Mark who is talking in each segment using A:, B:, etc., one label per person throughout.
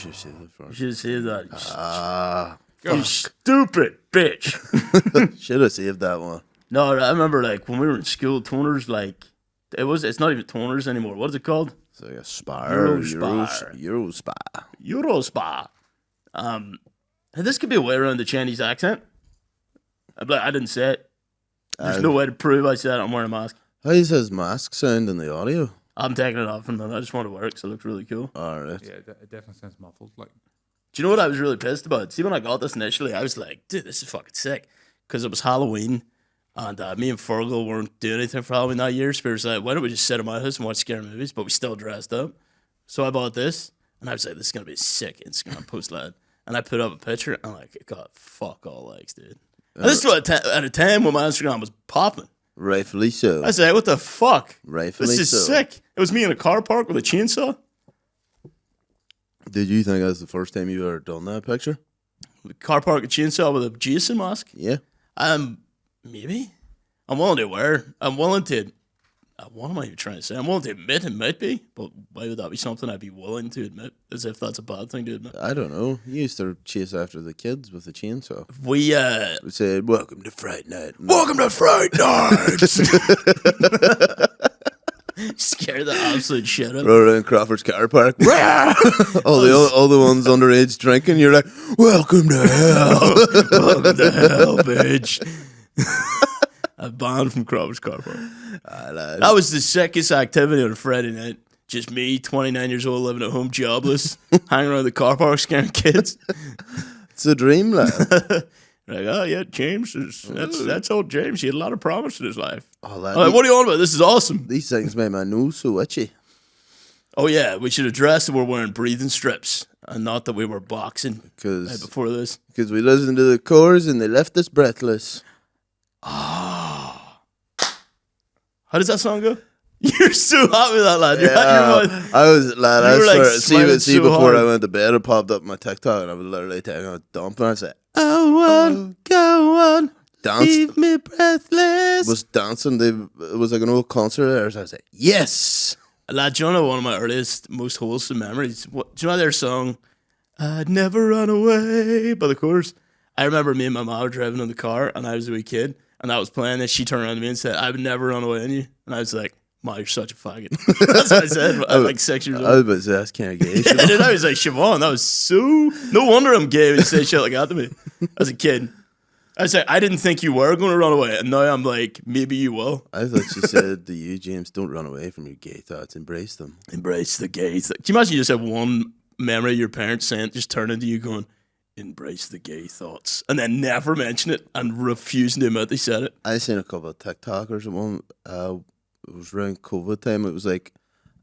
A: should have saved it for
B: You
A: us.
B: should have saved that.
A: You
B: Stupid bitch.
A: should have saved that one.
B: No, I remember like when we were in school, toners like it's not even toners anymore. What is it called?
A: It's like a spar.
B: Eurospar. Eurospar. And this could be a way around the Chinese accent. I'd be like, I didn't say it. There's no way to prove I said it. I'm wearing a mask.
A: How does his mask sound in the audio?
B: I'm taking it off in a minute. I just want to wear it because it looks really cool.
A: All right.
C: Yeah, it definitely sounds muffled. Like,
B: Do you know what I was really pissed about? See, when I got this initially, I was like, dude, this is fucking sick. Because it was Halloween, and me and Fergal weren't doing anything for Halloween that year. So we were like, why don't we just sit in my house and watch scary movies? But we still dressed up. So I bought this, and I was like, this is going to be a sick Instagram post, lad. And I put up a picture, and like, it got fuck all likes, dude. And this was at a time when my Instagram was popping.
A: Rightfully so.
B: I was like, what the fuck?
A: Rightfully
B: This is
A: so.
B: sick. It was me in a car park with a chainsaw.
A: Did you think that was the first time you ever done that picture?
B: The car park, a chainsaw with a Jason mask.
A: Yeah.
B: Maybe. I'm willing to. What am I even trying to say? I'm willing to admit it might be, but why would that be something I'd be willing to admit? As if that's a bad thing to admit.
A: I don't know. You used to chase after the kids with a chainsaw.
B: We
A: said, "Welcome to Fright Night."
B: Welcome to Fright Night. Scared the absolute shit out of me.
A: Rode around Crawford's car park. all the ones underage drinking. You're like, "Welcome to hell."
B: Welcome to hell, bitch. I banned from Crawford's car park. That was the sickest activity on a Friday night. Just me, 29 years old, living at home, jobless, hanging around the car park, scaring kids.
A: It's a dream, lad.
B: Like, oh yeah, James, that's old James. He had a lot of promise in his life.
A: Oh, lad,
B: I'm like, what are you on about? This is awesome.
A: These things make my nose so itchy.
B: Oh yeah, we should address that we're wearing breathing strips and not that we were boxing right before this.
A: Because we listened to the chorus and they left us breathless.
B: Oh. How does that song go? You're so happy with that, lad.
A: I was, lad, I swear,
B: like,
A: see
B: so
A: before
B: hard.
A: I went to bed, it popped up on my TikTok and I was literally taking a dump and I said, oh, go on, leave me breathless. Was dancing, it was like an old concert there, so I was like, yes.
B: Lad, do you know one of my earliest, most wholesome memories? Do you know their song, I'd Never Run Away, by the Chorus? I remember me and my mom were driving in the car and I was a wee kid and that was playing and she turned around to me and said, I would never run away on you. And I was like, Ma, you're such a faggot. That's what I said. I was like 6 years old.
A: I was about to say, that's kind of gay.
B: Yeah, dude, I was like, Siobhan, that was so... No wonder I'm gay when you say shit like that to me. As a kid. I was like, I didn't think you were going to run away. And now I'm like, maybe you will.
A: I thought she said to you, James, don't run away from your gay thoughts. Embrace them.
B: Embrace the gay thoughts. Can you imagine you just have one memory of your parents saying, just turning to you going, embrace the gay thoughts. And then never mention it and refusing to admit they said it.
A: I seen a couple of TikTokers at one... it was around COVID time. It was like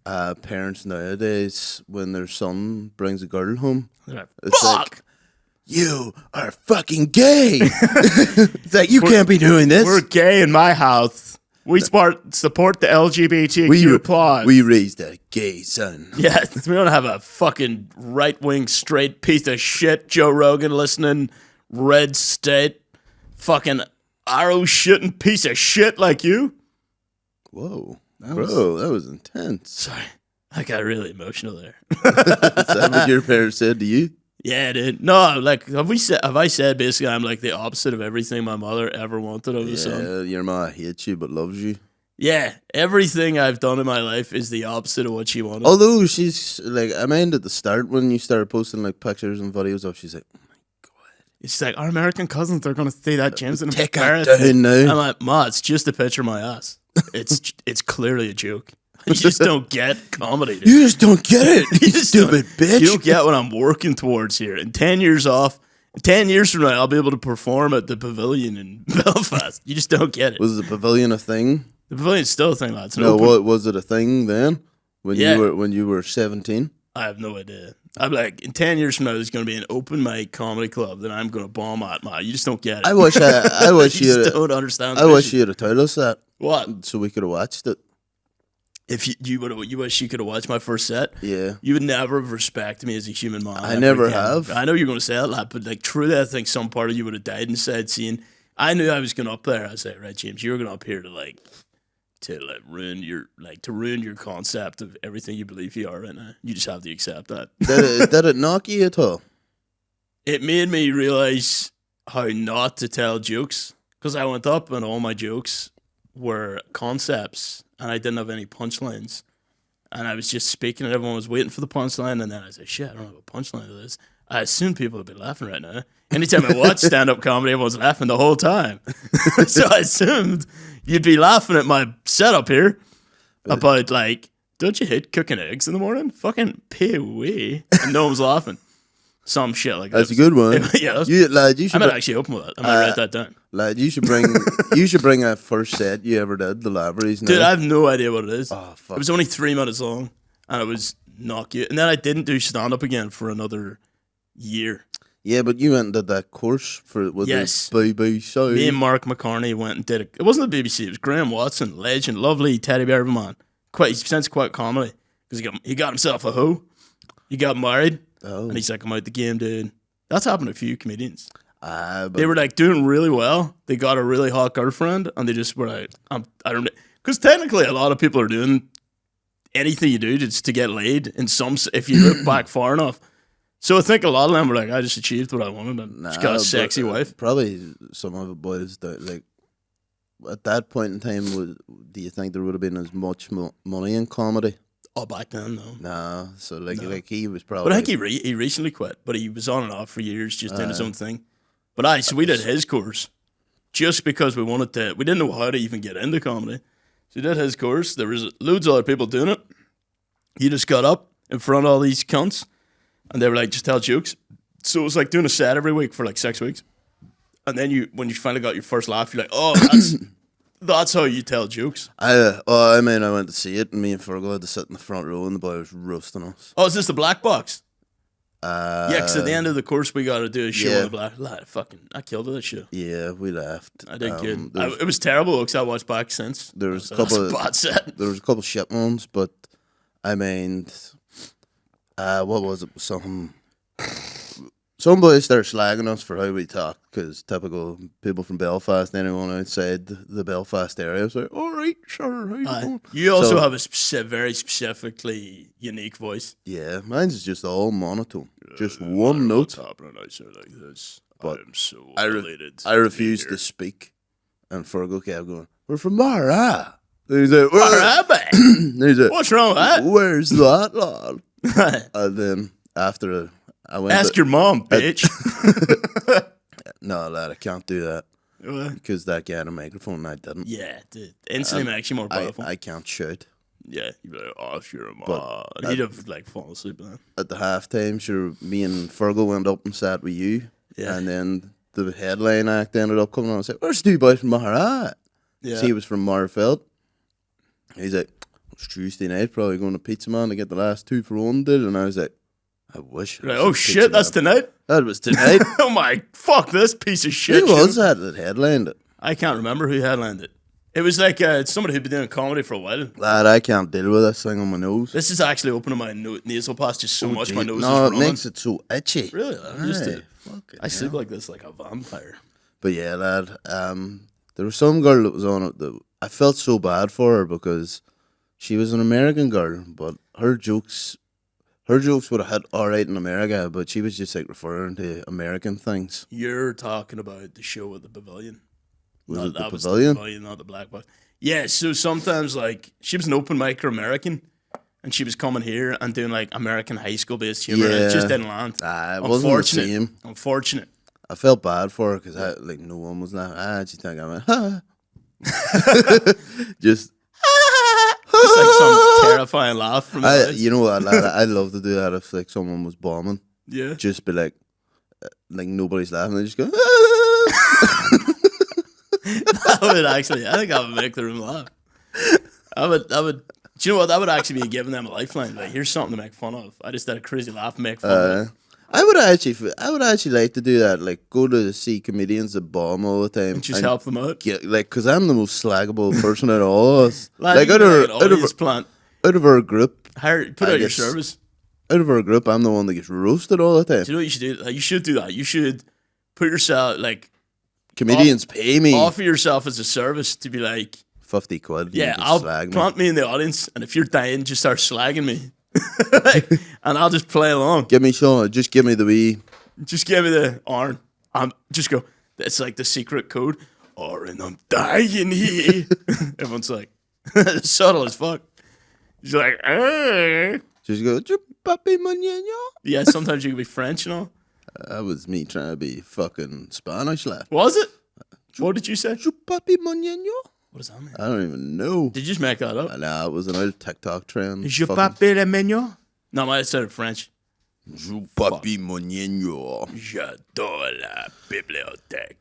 A: parents nowadays, when their son brings a girl home,
B: Like,
A: it's
B: fuck!
A: like, you are fucking gay. It's like, you can't be doing this.
B: We're gay in my house. We support the LGBTQ plus.
A: We raised a gay son.
B: Yeah, we don't have a fucking right-wing straight piece of shit Joe Rogan listening, red state, fucking arrow shooting piece of shit like you.
A: Whoa. That was intense.
B: Sorry, I got really emotional there.
A: Is that what your parents said to you?
B: Yeah, dude. No, like, have I said basically I'm like the opposite of everything my mother ever wanted of a son?
A: Your ma hates you but loves you.
B: Yeah, everything I've done in my life is the opposite of what she wanted.
A: Although she's like, I mind at the start when you started posting like pictures and videos of, she's like, oh my god.
B: It's like, our American cousins, they're going to see that James and
A: take her down now.
B: I'm like, Ma, it's just a picture of my ass. It's clearly a joke. You just don't get comedy, dude.
A: You just don't get it, you stupid bitch.
B: You don't get what I'm working towards here. In 10 years off, 10 years from now, I'll be able to perform at the Pavilion in Belfast. You just don't get it.
A: Was the Pavilion a thing?
B: The Pavilion's still a thing, lads.
A: What was it a thing then? When you were 17?
B: I have no idea. I'm like, in 10 years from now, there's going to be an open mic comedy club that I'm going to bomb at. Ma, you just don't get it.
A: I wish
B: you just don't understand.
A: I wish you had told us that.
B: What?
A: So we could have watched it.
B: If you wish you could have watched my first set,
A: yeah,
B: you would never have respected me as a human man.
A: I never have.
B: I know you're going to say that, lad, but like truly, I think some part of you would have died inside seeing. I knew I was going up there. I was like, right, James, you were going up here to like to like ruin your concept of everything you believe you are right now. You just have to accept that.
A: Did it knock you at all?
B: It made me realize how not to tell jokes, because I went up and all my jokes were concepts and I didn't have any punchlines. And I was just speaking and everyone was waiting for the punchline, and then I said, shit, I don't have a punchline to this. I assume people would be laughing right now. Anytime I watch stand-up comedy, everyone's laughing the whole time. So I assumed you'd be laughing at my setup here about, like, don't you hate cooking eggs in the morning? Fucking pay away. And no one's laughing. Some shit like that.
A: That's a good one.
B: Yeah,
A: you should
B: I might actually open with that. I might write that down.
A: Lad, you should bring that first set you ever did, the libraries.
B: Dude, I have no idea what it is.
A: Oh, fuck.
B: It was only 3 minutes long, and it was not cute. And then I didn't do stand-up again for another year.
A: Yeah, but you went and did that course with
B: Yes.
A: the BBC.
B: Me and Mark McCartney went and did it. It wasn't the BBC. It was Graham Watson, legend, lovely teddy bear of a man. He presents quite comedy because he got himself a hoe. He got married, and he's like, I'm out the game, dude. That's happened to a few comedians. They were like doing really well. They got a really hot girlfriend, and they just were like, I don't, because technically a lot of people are doing anything you do just to get laid. In some, if you look back far enough. So I think a lot of them were like, I just achieved what I wanted, and just got a sexy wife.
A: Probably some of the boys that, like, at that point in time, do you think there would have been as much money in comedy?
B: Oh, back then, no.
A: No, so like he was probably.
B: But I think he recently quit. But he was on and off for years, just doing his own thing. But so we did his course, just because we wanted to. We didn't know how to even get into comedy, so we did his course. There was loads of other people doing it. He just got up in front of all these cunts, and they were like, just tell jokes. So it was like doing a set every week for like 6 weeks, and then when you finally got your first laugh, you're like, oh, that's how you tell jokes.
A: I went to see it, and me and Fergal had to sit in the front row, and the boy was roasting us.
B: Oh, is this the black box? Yeah, because at the end of the course, we got to do a show in the black. Lad, I killed that shit.
A: Yeah, we laughed.
B: I did good. It was terrible because I watched back since.
A: There was a couple shit ones, but I mean, what was it? Some boys started slagging us for how we talk, because typical people from Belfast, anyone outside the Belfast area was like, all right, sure, how you doing?
B: You also have a very specifically unique voice.
A: Yeah, mine's just all monotone. Just one note.
B: Happening, I say like this.
A: But
B: I'm so
A: I refused to speak, and Fergal kept going, we're from Maree. He's like, Maree?
B: What's wrong with that?
A: Where's that, lad? And then after I went
B: ask your mom, bitch.
A: No, lad, I can't do that. Because that guy had a microphone and I didn't.
B: Yeah, dude. Instantly makes you more powerful.
A: I can't shout.
B: Yeah, you'd be like, ask your mom. He'd have like fallen asleep then.
A: At the halftime, sure, me and Fergal went up and sat with you. Yeah. And then the headline act ended up coming on and said, where's the boy from Maree? Yeah. So he was from Marfeld. He's like, it's Tuesday night, probably going to Pizza Man to get the last 2 for 1, dude. And I was like, I wish.
B: Like, oh shit, that's tonight?
A: That was tonight.
B: Oh my, fuck this piece of shit.
A: Who was that headlined it?
B: I can't remember who headlined it. It was like somebody who'd been doing comedy for a while.
A: Lad, I can't deal with this thing on my nose.
B: This is actually opening my nasal pass just so much. My nose is
A: running.
B: No,
A: it makes it so itchy.
B: Really? I sleep like this like a vampire.
A: But yeah, lad, there was some girl that was on it that I felt so bad for her, because she was an American girl, but her jokes would have hit all right in America, but she was just like referring to American things.
B: You're talking about the show at the Pavilion.
A: Was it the Pavilion?
B: Was the Pavilion, not the Black Box. Yeah, so sometimes like she was an open micer American, and she was coming here and doing like American high school based humor. And it just didn't land.
A: It wasn't the same.
B: Unfortunate.
A: I felt bad for her because like no one was laughing. I just think I went, ha. Just.
B: It's like some terrifying laugh from
A: you know what, lad, I'd love to do that if like someone was bombing.
B: Yeah.
A: Just be like nobody's laughing. They just go.
B: That would actually, I think I would make the room laugh. I would. Do you know what? That would actually be giving them a lifeline. Like, here's something to make fun of. I just had a crazy laugh and make fun of it.
A: I would actually like to do that. Like, go to see comedians that bomb all the time
B: and just help them out.
A: Because I'm the most slaggable person out of all of us.
B: Like, out
A: of our group,
B: put out your service.
A: Out of our group, I'm the one that gets roasted all the time.
B: Do you know what you should do? You should do that. You should put yourself like
A: comedians pay me.
B: Offer yourself as a service to be like
A: 50 quid.
B: Yeah,
A: you can
B: I'll
A: slag me.
B: plant me in the audience, and if you're dying, just start slagging me. Like, and I'll just play along.
A: Give me some. Just give me the wee.
B: Just give me the Aaron. Just go. It's like the secret code. Aaron, I'm dying here. Everyone's like, subtle as fuck. He's like, "Hey."
A: Just go. "Je papi mañana."
B: Yeah, sometimes you can be French, you know.
A: That was me trying to be fucking Spanish, lad.
B: Was it? What did you say?
A: "Je papi mañana."
B: What does that mean?
A: I don't even know.
B: Did you just make that up?
A: Nah, it was an old TikTok trend.
B: Je
A: Fucking,
B: papi le mignon? No, I said it French.
A: "Je papi mañana."
B: J'adore la bibliothèque.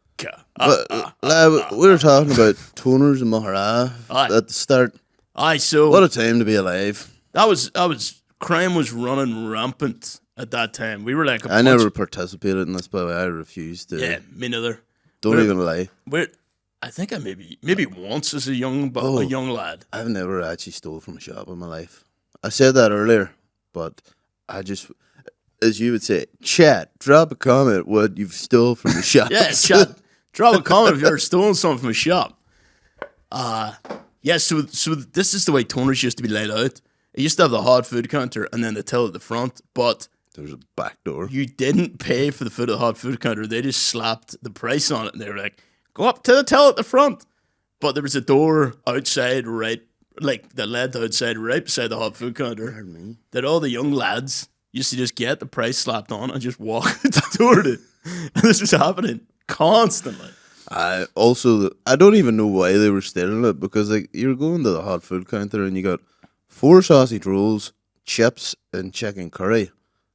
A: But, lad, we were talking about toners and Maree
B: Aye.
A: at the start.
B: Aye, so
A: What a time to be alive.
B: that was crime was running rampant at that time. We were like a
A: I
B: bunch-
A: never participated in this, by the way. I refused to.
B: Yeah, me neither.
A: Don't
B: we're-
A: even lie.
B: I think I maybe once as a young lad.
A: I've never actually stole from a shop in my life. I said that earlier, but I just, as you would say, chat, drop a comment what you've stole from the shop.
B: Yeah, chat. Drop a comment if you've ever stolen something from a shop. Yeah, so this is the way toners used to be laid out. It used to have the hot food counter and then the till at the front, but
A: There's a back door.
B: you didn't pay for the food at the hot food counter. They just slapped the price on it and they were like, go up to the till at the front. But there was a door outside, right, like that led to outside, right beside the hot food counter, that all the young lads used to just get the price slapped on and just walk out the door to. And this was happening constantly.
A: I don't even know why they were stealing it, because like you're going to the hot food counter and you got 4 sausage rolls, chips, and chicken curry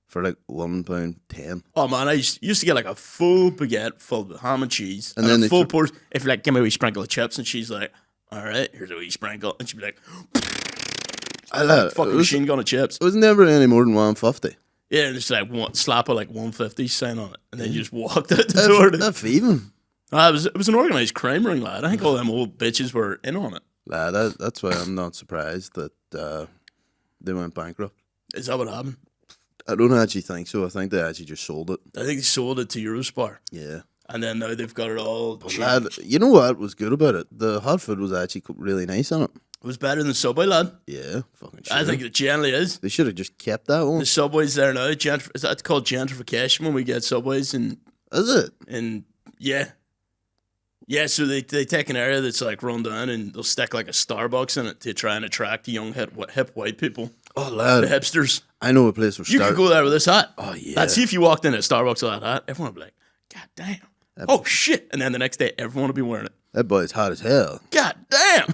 A: for like £1.10.
B: Oh man, I used to get like a full baguette full of ham and cheese, and
A: then
B: then
A: they
B: a full portion. If you're like, give me a wee sprinkle of chips, and she's like, all right, here's a wee sprinkle, and she'd be like, fucking machine gun of chips.
A: It was never any more than £1.50.
B: Yeah, and it's like slap a like 150 sign on it, and then you just walked out the door.
A: That's even.
B: It was an organised crime ring, lad. I think all them old bitches were in on it.
A: Lad, that's why I'm not surprised that they went bankrupt.
B: Is that what happened?
A: I don't actually think so. I think they actually just sold it.
B: I think they sold it to Eurospar,
A: Yeah.
B: and then now they've got it all.
A: Lad, you know what was good about it? The hot food was actually really nice on it.
B: It was better than Subway, lad.
A: Yeah, fucking shit.
B: I think it generally is.
A: They should have just kept that one.
B: The Subways there now. Is that called gentrification when we get Subways
A: Is it?
B: and yeah. Yeah, so they take an area that's like run down and they'll stick like a Starbucks in it to try and attract young hip white people,
A: Oh,
B: the
A: lad.
B: hipsters.
A: I know a place where
B: You could go there with this hat.
A: Oh, yeah.
B: That's if you walked in at Starbucks with that hat, everyone would be like, God damn. Oh shit. And then the next day everyone would be wearing it.
A: That boy's hot as hell.
B: God damn.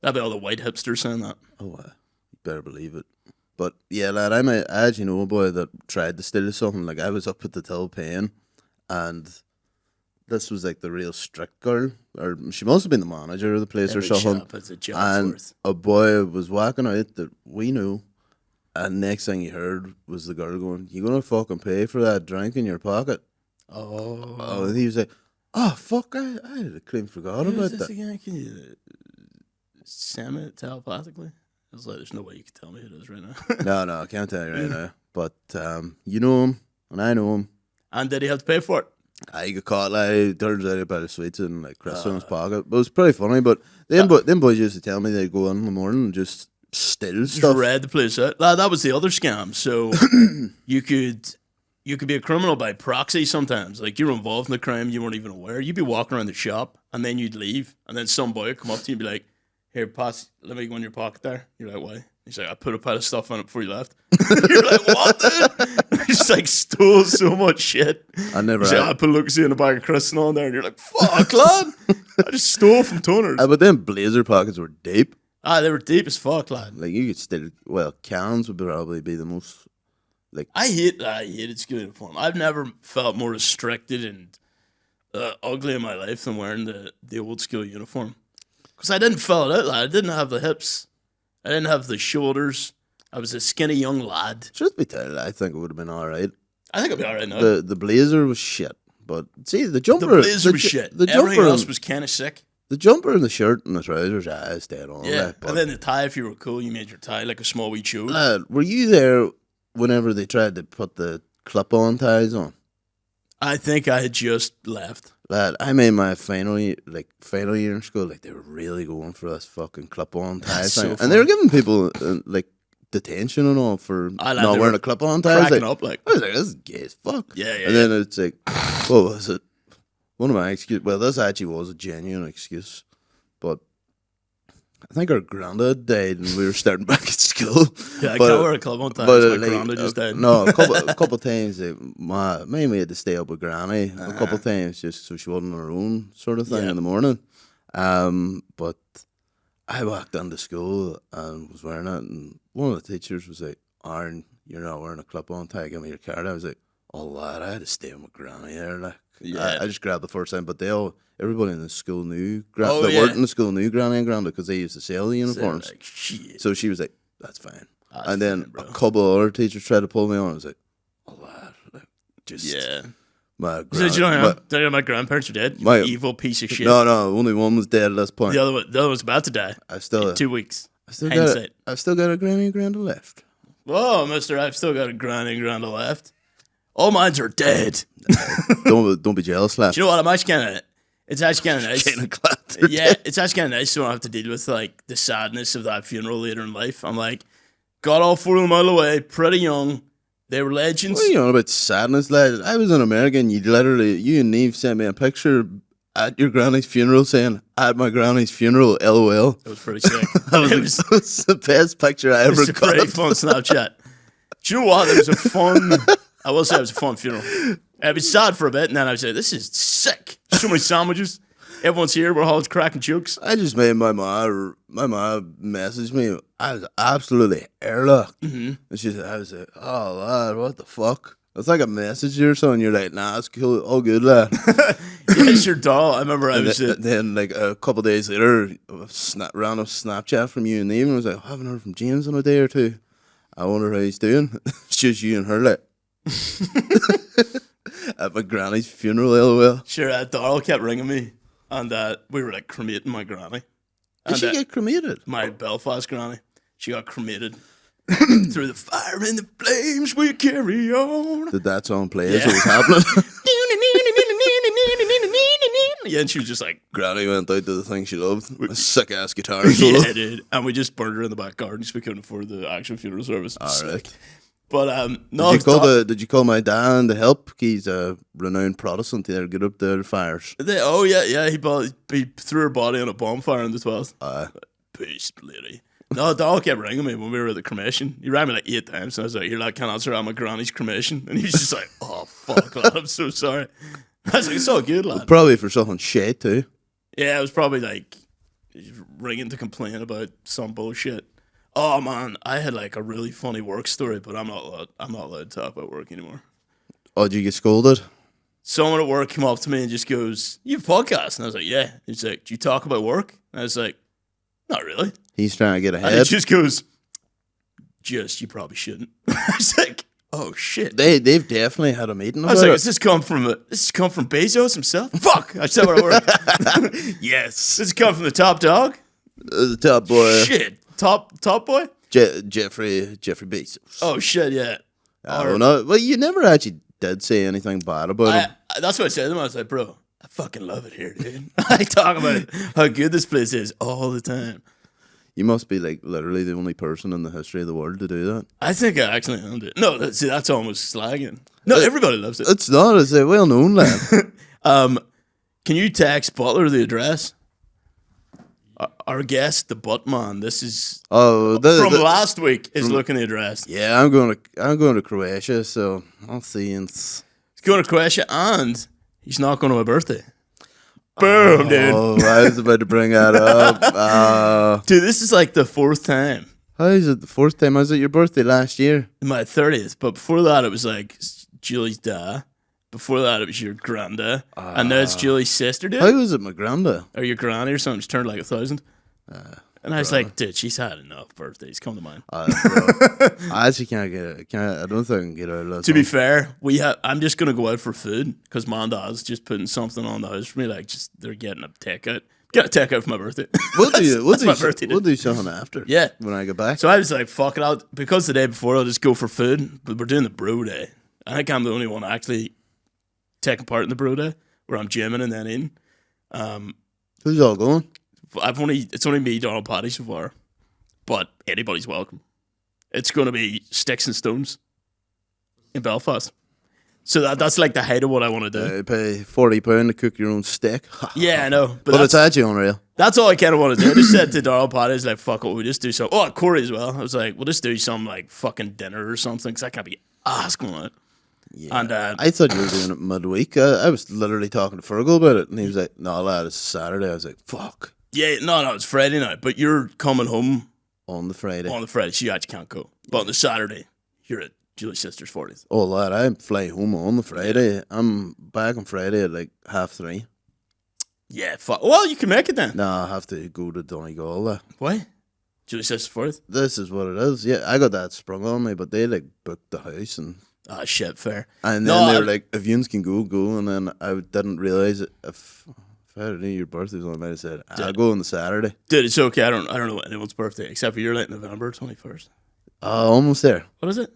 B: That'd be all the white hipsters saying that.
A: Oh, you better believe it. But yeah, lad, I actually know a boy that tried to steal something. Like, I was up at the till paying, and this was like the real strict girl, or she must have been the manager of the place or
B: Every
A: something.
B: shop has a job
A: And
B: worth.
A: a boy was walking out that we knew, and next thing you heard was the girl going, "You gonna fucking pay for that drink in your pocket?" Oh, and he was like, "Oh fuck, I had clean forgot
B: Who
A: about
B: is this
A: that."
B: again? Can you send it telepathically? I was like, there's no way you can tell me who it is right now.
A: No, I can't tell you right now. But you know him, and I know him.
B: And did he have to pay for it?
A: I got caught, like, turns out about the sweets in like Chris in his pocket. But it was pretty funny. But them boys used to tell me they'd go in the morning and just steal
B: Just
A: stuff.
B: read the place out. That was the other scam. So you could be a criminal by proxy sometimes. Like, you're involved in the crime, you weren't even aware. You'd be walking around the shop, and then you'd leave, and then some boy would come up to you and be like, "Here, pass, let me go in your pocket there." You're like, "Why?" He's like, "I put a pile of stuff in it before you left." You're like, "What, dude?" He's like, stole so much shit.
A: I never
B: He's like, "I put Lucas in a bag of crisps and on there," and you're like, "Fuck, lad, I just stole from toners."
A: But them blazer pockets were deep.
B: They were deep as fuck, lad.
A: Like, you could steal, well, cans would probably be the most, like,
B: I hated school uniform. I've never felt more restricted and ugly in my life than wearing the old school uniform. Because I didn't fill it out, lad. I didn't have the hips. I didn't have the shoulders. I was a skinny young lad.
A: truth be told, I think it would have been alright.
B: I think I'll be alright now.
A: The blazer was shit. But see, the jumper.
B: The blazer was shit.
A: The
B: Everything
A: jumper,
B: else was kind of sick.
A: the jumper and the shirt and the trousers, I stayed on.
B: Yeah.
A: Like, but,
B: And then the tie, if you were cool, you made your tie like a small wee shoe.
A: lad, were you there whenever they tried to put the clip-on ties on?
B: I think I had just left.
A: Lad, I made my final year in school. Like they were really going for this fucking clip-on tie
B: That's
A: thing,
B: so
A: and they were giving people like detention and all for
B: Lad,
A: not
B: they
A: wearing
B: were
A: a clip-on tie.
B: Cracking up like.
A: I was like, this is gay as fuck.
B: Yeah.
A: And then it's like, what was it? One of my excuses. Well, this actually was a genuine excuse, but I think our granddad died and we were starting back at school.
B: Yeah, I
A: But-
B: can't wear a club on time.
A: But
B: My
A: like,
B: granddad just died.
A: no, a couple times, mainly had to stay up with Granny. A couple times just so she wasn't on her own, sort of thing
B: Yeah.
A: in the morning. But I walked into school and was wearing it, and one of the teachers was like, "Aaron, you're not wearing a clip-on tie. Give me your card." I was like, "Oh lad, I had to stay with Granny there." Like,
B: Yeah.
A: I just grabbed the first time, but everybody in the school knew.
B: Oh,
A: that
B: yeah.
A: worked in the school knew Granny and Granda because they used to sell the
B: So,
A: uniforms.
B: like, shit.
A: So she was like, "That's fine."
B: That's
A: And then
B: fine, bro.
A: a couple of other teachers tried to pull me on. I was like, "Oh lad, like, just
B: Yeah.
A: my
B: So
A: grand-
B: did you know
A: my-
B: did you know my grandparents are dead? You
A: My-
B: evil piece of shit.
A: No, only one was dead at this point.
B: The other one's about to die
A: I still,
B: in 2 weeks.
A: I still
B: Hindsight.
A: got a Granny and Granda left.
B: Whoa, mister, I've still got a granny and granda left. All mines are dead.
A: Don't be jealous, lad.
B: Do you know what? I'm actually kind of. It's actually kind of nice.
A: Kinda glad they're
B: Yeah,
A: dead.
B: it's actually kind of nice. So I don't have to deal with like the sadness of that funeral later in life. I'm like, got all four of them out of the way, pretty young. They were legends.
A: What are you on about sadness, lad? I was in America and you and Neve sent me a picture at your granny's funeral saying, "At my granny's funeral, LOL."
B: It was pretty sick.
A: It was the best picture I
B: It
A: ever
B: was a pretty
A: got.
B: fun Snapchat. Do you know what? It was a fun. I will say it was a fun funeral. I'd be sad for a bit, and then I'd say, "This is sick. So many sandwiches. Everyone's here. We're all cracking jokes."
A: I just made my mom message me. I was absolutely airlocked.
B: Mm-hmm.
A: And she said, I was like, "Oh, lad, what the fuck?" It's like a message you or something. You're like, "Nah, it's cool. All good, lad."
B: Yeah, it's your doll. I remember I
A: And
B: was.
A: then, like, a couple days later, a random Snapchat from you and Eve, and I was like, "I haven't heard from James in a day or two. I wonder how he's doing." It's just you and her, like. At my granny's funeral, LOL.
B: Sure, Darrell kept ringing me, and we were like cremating my granny.
A: Did
B: And,
A: she get cremated?
B: my Belfast granny? She got cremated. Through the fire and the flames we carry on.
A: Did that song play as
B: Yeah.
A: it was happening?
B: Yeah, and she was just like,
A: Granny went out to the thing she loved. A sick ass guitar solo.
B: yeah, dude. And we just burned her in the back garden because we couldn't afford the actual funeral service. It was
A: All right.
B: sick. But no,
A: Did you call my dad to help? He's a renowned Protestant. They're good up there fires.
B: oh yeah, he threw her body on a bonfire on the 12th. Peace, lady. No, Darrell kept ringing me when we were at the cremation. He rang me like 8 times, and I was like, "You're like, can't answer at my granny's cremation." And he was just like, "Oh fuck, lad, I'm so sorry." I was like, "It's all good, lad."
A: Probably for something shit too.
B: Yeah, it was probably like ringing to complain about some bullshit. Oh man, I had like a really funny work story, but I'm not allowed to talk about work anymore.
A: Oh, did you get scolded?
B: Someone at work came up to me and just goes, "You have a podcast?" And I was like, "Yeah." He's like, "Do you talk about work?" And I was like, "Not really."
A: He's trying to get
B: And he
A: ahead.
B: just goes, "You probably shouldn't." I was like, "Oh shit."
A: They've definitely had a meeting
B: I
A: about
B: was like,
A: it.
B: "Does this come from Bezos himself?" Fuck! I said where I work.
A: Yes.
B: Does it come from the top dog?
A: The top boy.
B: Shit, top boy.
A: Jeffrey Bezos.
B: Oh shit, yeah.
A: Oh, no. Well, you never actually did say anything bad about him.
B: That's what I said to him. I was like, "Bro, I fucking love it here, dude. I talk about how good this place is all the time."
A: You must be like literally the only person in the history of the world to do that.
B: I think I actually owned it. No, that's almost slagging. No, everybody loves it.
A: It's not. It's a well-known lad.
B: Can you text Butler the address? Our guest, the Buttman. This is
A: Oh,
B: from last week. Is looking the address.
A: yeah. I'm going to Croatia, so I'll see.
B: He's going to Croatia, and he's not going to my birthday. Boom, dude.
A: Oh, I was about to bring that up.
B: Dude, this is like the 4th time.
A: How is it the 4th time? Was it your birthday last year?
B: My 30th, but before that it was like Julie's dad. Before that it was your granda, and now it's Julie's sister, dude.
A: How was it my granda?
B: Or your granny or something. She's turned like 1,000. And I was like, dude, she's had enough birthdays. Come to mine.
A: Bro, I actually can't get it. I don't think I can get out of that.
B: To be fair, I'm just gonna go out for food because my dad's just putting something on the house for me. Like, just they're getting a takeout. Get a takeout for my birthday.
A: We'll do
B: my birthday, dude.
A: We'll do something after.
B: Yeah.
A: When I get back.
B: So I was like, fuck it out. Because the day before I'll just go for food, but we're doing the brew day. I think I'm the only one actually taking part in the bro day where I'm gymming and then in.
A: Who's all going?
B: It's only me, Donald, Paddy so far, but anybody's welcome. It's going to be sticks and stones in Belfast. So that's like the height of what I want to do.
A: You pay £40 to cook your own steak.
B: Yeah, I know.
A: But it's actually unreal.
B: That's all I kind of want to do. I just said to Darryl Paddy, I was like, fuck it, we'll just do something. Oh, Corey as well. I was like, we'll just do some like fucking dinner or something because I can't be asking on it.
A: Yeah.
B: And
A: I thought you were doing it midweek. I was literally talking to Fergal about it, and he was like, no, lad, it's Saturday. I was like, fuck.
B: Yeah, no, it's Friday night, but you're coming home
A: On the Friday.
B: on the Friday, so you actually can't go. But on the Saturday, you're at Julie's sister's 40th.
A: Oh, lad, I fly home on the Friday. I'm back on Friday at like 3:30.
B: Yeah, fuck. Well, you can make it then.
A: Nah, I have to go to Donegal.
B: Why? Julie's sister's 40th?
A: This is what it is. Yeah, I got that sprung on me, but they like booked the house and
B: Ah, shit, fair.
A: then they were like, if yous can go, go. And then I didn't realize it. If I had known your birthday was on, I might have said, I'll go on the Saturday.
B: Dude, it's okay. I don't know anyone's birthday except for you're like November 21st.
A: Almost there.
B: What is it?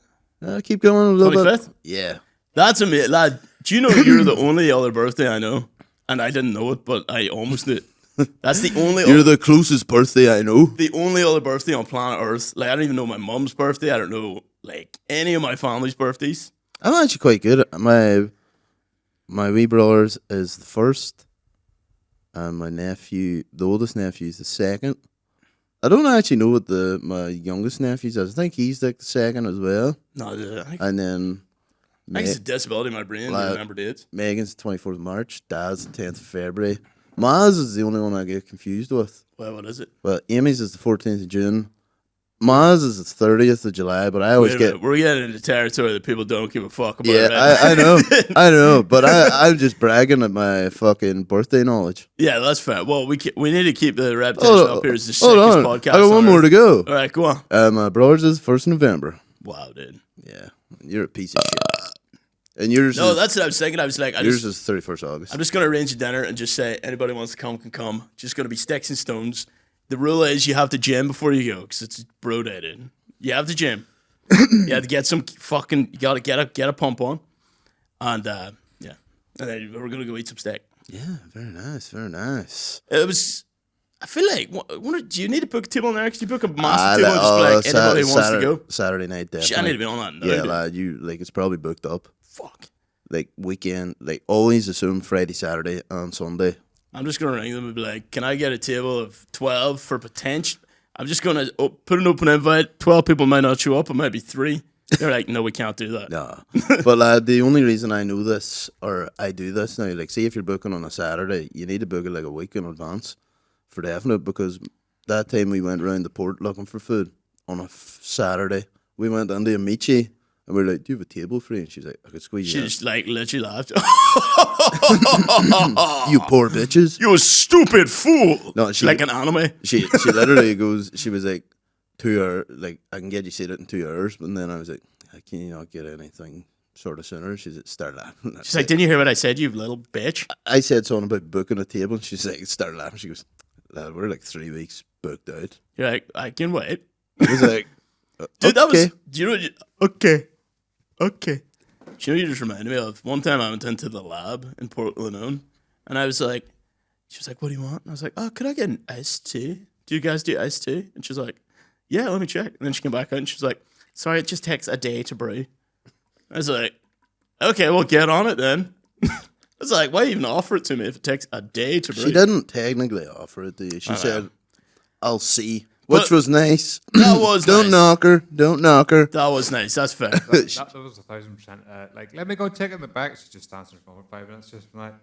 A: Keep going a little
B: 25th?
A: bit. Yeah.
B: That's amazing, lad. Do you know you're the only other birthday I know? And I didn't know it, but I almost knew it. That's the only.
A: You're the closest birthday I know.
B: The only other birthday on planet Earth. Like, I don't even know my mum's birthday. I don't know like any of my family's birthdays.
A: I'm actually quite good. My wee brother's is the first, and my nephew, the oldest nephew, is the second. I don't actually know what my youngest nephew's is. I think he's like the second as well.
B: No, I think
A: And then
B: it's a disability in my brain to remember dates.
A: Megan's the 24th of March. Dad's the 10th of February. Maz is the only one I get confused with.
B: Well, what is it?
A: Well, Amy's is the 14th of June. Maz is the 30th of July, but I always
B: Wait a
A: get...
B: minute, we're getting into territory that people don't give a fuck about.
A: Yeah,
B: right?
A: I know, but I'm just bragging at my fucking birthday knowledge.
B: Yeah, that's fair. Well, we need to keep the reputation up here as the
A: Hold
B: sickest
A: on,
B: podcast.
A: I got one
B: on
A: more to
B: Earth.
A: go.
B: All right, go on.
A: My brother's is 1st of November.
B: Wow, dude.
A: Yeah, you're a piece of shit. And yours
B: No,
A: is,
B: that's what I was thinking. I was like,
A: yours is 31st August.
B: I'm just going to arrange a dinner and just say anybody wants to come can come. Just going to be sticks and stones. The rule is you have to gym before you go because it's bro day, dude. You have to gym. You have to get some fucking. You got to get a pump on, and yeah, and then we're gonna go eat some steak.
A: Yeah, very nice, very nice.
B: It was. I feel like. Do you need to book a table in there? Because you book a massive table and just be like anybody who wants to go.
A: Saturday night, definitely.
B: Shit, I need to be on that. Now,
A: Yeah,
B: dude.
A: lad, you like it's probably booked up.
B: Fuck.
A: Like weekend, like always assume Friday, Saturday, and Sunday.
B: I'm just gonna ring them and be like, "Can I get a table of 12 for potential?" I'm just gonna put an open invite. 12 people might not show up. It might be 3. They're like, "No, we can't do that."
A: Nah, but lad, the only reason I know this or I do this now, like, say if you're booking on a Saturday, you need to book it like a week in advance for definite. Because that time we went round the port looking for food on a Saturday, we went into a Michi and we were like, "Do you have a table free?" And she's like, "I could squeeze
B: She
A: you."
B: just like literally laughed.
A: You poor bitches.
B: You stupid fool.
A: No, she
B: like an anime.
A: She literally goes. She was like, 2 hours. Like, I can get you seated in 2 hours. And then I was like, can you not get anything sort of sooner? She's like, start laughing.
B: She's like, "Didn't you hear what I said, you little bitch?"
A: I said something about booking a table, and she's like, start laughing. She goes, lad, we're like 3 weeks booked out.
B: You're like, "I can wait."
A: I was like,
B: Dude, that
A: okay.
B: was. Do you know? Okay. Do you know? You just reminded me of one time I went into the lab in Port Lanone, and I was like, she was like, "What do you want?" And I was like, "Oh, could I get an iced tea? Do you guys do iced tea?" And she's like, "Yeah, let me check." And then she came back out and she was like, "Sorry, it just takes a day to brew." I was like, "Okay, well, get on it then." I was like, "Why even offer it to me if it takes a day to brew?"
A: She didn't technically offer it to you. She said, I'll see. Which
B: But-
A: was nice.
B: That was
A: Don't
B: nice.
A: knock her. Don't knock her.
B: That was nice. That's fair.
C: That was 1,000%. Like, let me go check in the back. She just stands there for 5 minutes, just like.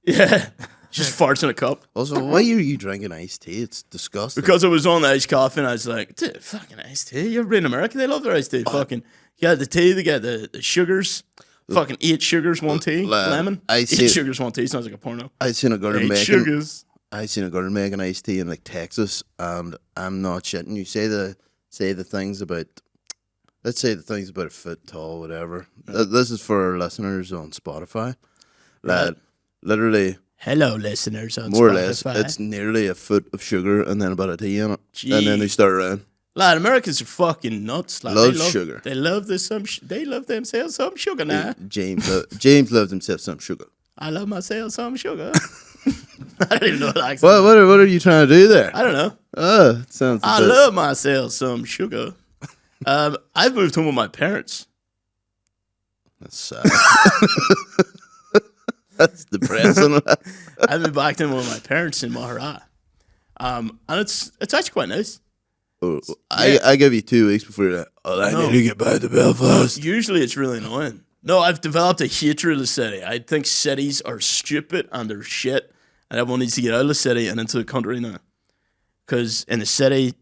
B: Yeah, just farts in a cup.
A: Also, why are you drinking iced tea? It's disgusting.
B: Because I was on the iced coffee and I was like, "Dude, fucking iced tea. You ever been in America? They love their iced tea. Fucking, you got the tea, they got the sugars. Fucking 8 sugars, 1 tea.
A: Lad,
B: Lemon.
A: I
B: 8
A: see-
B: sugars, 1 tea. Sounds like a porno.
A: I seen a girl
B: 8
A: making.
B: sugars.
A: I seen a girl making iced tea in like Texas, and I'm not shitting. You say the things about. Let's say the things about a foot tall, whatever. This is for our listeners on Spotify. Lad, literally,
B: Hello, listeners on
A: more or
B: Spotify.
A: less, it's nearly a foot of sugar and then about a tea in it,
B: Gee.
A: and then they start around.
B: Lad, Americans are fucking nuts. Lad.
A: Love sugar.
B: They love this they love themselves some sugar now.
A: James loves himself some sugar.
B: I love myself some sugar. I don't even know what accent.
A: What are you trying to do there?
B: I don't know.
A: It sounds.
B: I love myself some sugar. I've moved home with my parents.
A: That's sad. That's depressing.
B: I've been back to with my parents in Maree. And it's actually quite nice.
A: Oh, I give you 2 weeks before you're like, I need to get back to Belfast.
B: Usually it's really annoying. No, I've developed a hatred of the city. I think cities are stupid and they're shit, and everyone needs to get out of the city and into the country now. Because in the city,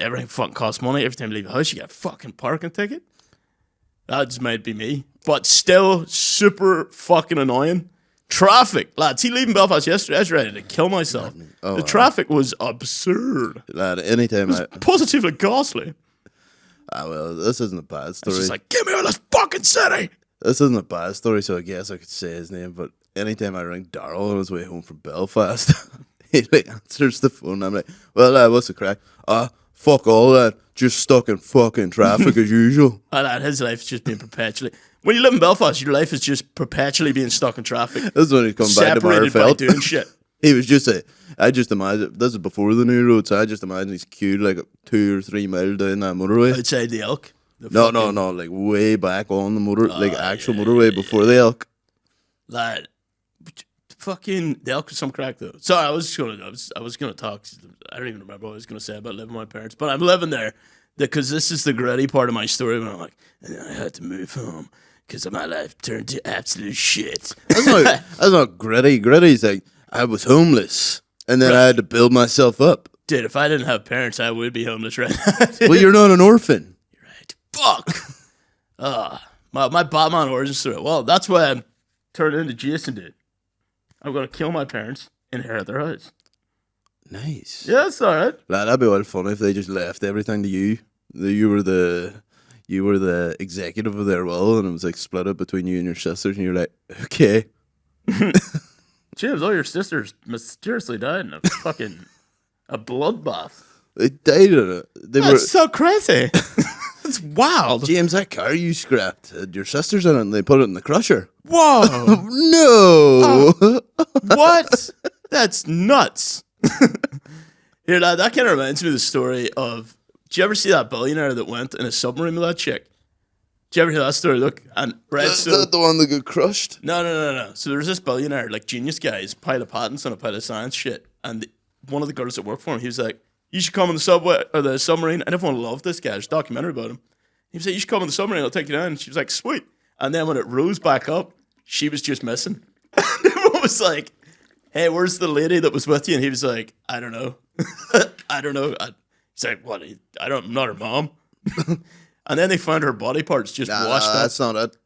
B: everything fucking costs money. Every time you leave the house, you get a fucking parking ticket. That just might be me. But still super fucking annoying. Traffic. Lads, see, leaving Belfast yesterday, I was ready to kill myself. The traffic was absurd.
A: Lad, anytime
B: It was positively ghastly.
A: well, this isn't a bad story.
B: It's just like, get me out of this fucking city.
A: This isn't a bad story, so I guess I could say his name, but anytime I ring Darryl on his way home from Belfast, he like answers the phone, and I'm like, well, what's the crack? Fuck all that. Just stuck in fucking traffic as usual.
B: Lad, his life's just been perpetually... When you live in Belfast, your life is just perpetually being stuck in traffic.
A: This is when he's come back to
B: separated by
A: Maree.
B: doing shit.
A: He was just I just imagine, this is before the new road, so I just imagine he's queued like 2 or 3 miles down that motorway.
B: Outside the Elk.
A: No, like way back on the actual motorway before the Elk.
B: Lad, fucking the Elk was some crack though. Sorry, I was gonna talk. I don't even remember what I was gonna say about living with my parents, but I'm living there because this is the gritty part of my story. When I'm like, and then I had to move home because my life turned to absolute shit.
A: That's not gritty. Gritty's like I was homeless and then I had to build myself up.
B: Dude, if I didn't have parents, I would be homeless right now.
A: Well, you're not an orphan.
B: You're right. Fuck. My Batman origin story. Well, that's why I'm turning into Jason did. I'm gonna kill my parents, inherit their house.
A: Nice.
B: Yeah, that's alright.
A: Lad, that'd be well funny if they just left everything to you. You were the executive of their will, and it was like split up between you and your sisters, and you're like, okay.
B: James, all your sisters mysteriously died in a fucking a bloodbath.
A: They died in it.
B: That's so crazy. That's wild.
A: James, that car you scrapped had your sisters in it, and they put it in the crusher.
B: Whoa.
A: No.
B: What? That's nuts. Here, lad, that kind of reminds me of the story of. Did you ever see that billionaire that went in a submarine with that chick? Did you ever hear that story? Look, and right,
A: Is that the one that got crushed?
B: No. So there's this billionaire, like genius guy, he's a pile of patents and a pile of science shit. And one of the girls that worked for him, he was like, you should come on the subway or the submarine. And everyone loved this guy. There's a documentary about him. He was like, you should come on the submarine, I'll take you down. And she was like, sweet. And then when it rose back up, she was just missing. And everyone was like, hey, where's the lady that was with you? And he was like, I don't know. I don't know. He's like, what? I'm not her mom. And then they found her body parts just washed up.
A: That's not it.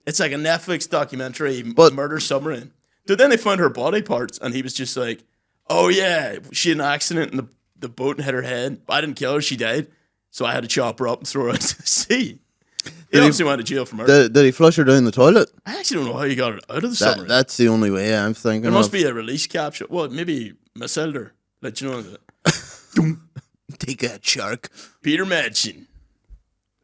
B: It's like a Netflix documentary, Murder Submarine. Dude, then they found her body parts, and he was just like, oh yeah, she had an accident in the boat and hit her head. I didn't kill her, she died. So I had to chop her up and throw her into the sea. He obviously went to jail for murder.
A: Did he flush her down the toilet?
B: I actually don't know how he got her out of the submarine.
A: That's the only way I'm thinking.
B: There must be a release capture. Well, maybe misled her. Let you know that.
A: Take that, shark.
B: Peter Madsen.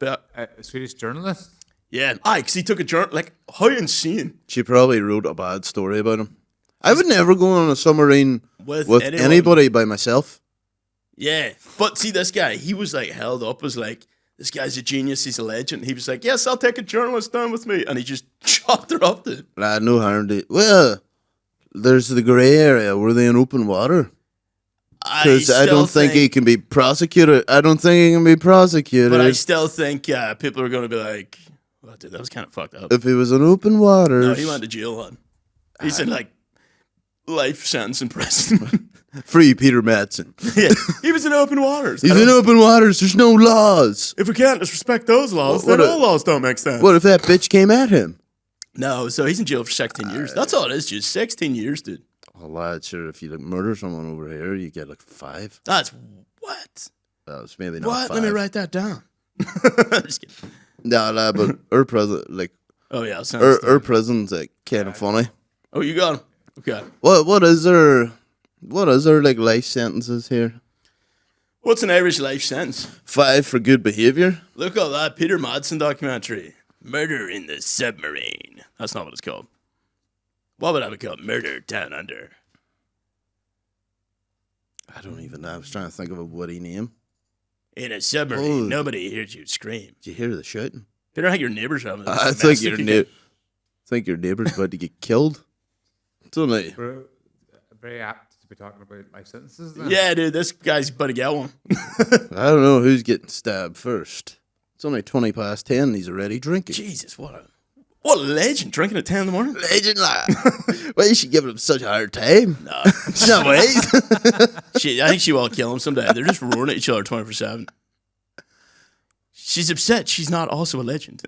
B: But,
C: A Swedish journalist?
B: yeah, because he took a journal. Like, how insane.
A: She probably wrote a bad story about him. I would never go on a submarine with
B: anyone.
A: anybody by myself.
B: Yeah, but see, this guy, he was like held up as like, this guy's a genius, he's a legend. He was like, yes, I'll take a journalist down with me. And he just chopped her up, dude.
A: No harm to. Well, there's the grey area. Were they in open water? Because I don't think he can be prosecuted. But
B: I still think people are going to be like, well, dude, that was kind of fucked up.
A: If he was in open water.
B: No, he went to jail, man. He's in like life sentence in prison.
A: Free Peter Madsen.
B: Yeah, he was in open waters.
A: He's in open waters. There's no laws.
B: If we can't respect those laws, then all laws don't make sense.
A: What if that bitch came at him?
B: No, so he's in jail for 16 years. That's all it is, just 16 years, dude.
A: Well, lad, sure, if you like murder someone over here, you get like 5.
B: That's what?
A: It's maybe not
B: What?
A: 5.
B: Let me write that down. Just kidding.
A: No, lad, but her prison, like,
B: Oh, yeah.
A: her prison's like kind of funny.
B: Oh, you got him. Okay.
A: What is her like life sentences here?
B: What's an Irish life sentence?
A: 5 for good behavior.
B: Look at that Peter Madsen documentary. Murder in the Submarine. That's not what it's called. What would I be called? Murder Down Under.
A: I don't even know. I was trying to think of a witty name.
B: In a submarine, nobody hears you scream.
A: Did you hear the shouting?
B: Peter, I think your neighbor's having a
A: I think your neighbor's about to get killed. It's only...
C: We're very apt to be talking about life sentences then.
B: Yeah, dude, this guy's about to get one.
A: I don't know who's getting stabbed first. It's only 20 past 10 and he's already drinking.
B: Jesus, what a legend, drinking at 10 in the morning.
A: Legend, like. Why is she giving him such a hard time?
B: No.
A: No way.
B: I think she will kill him someday. They're just roaring at each other 24/7. She's upset she's not also a legend.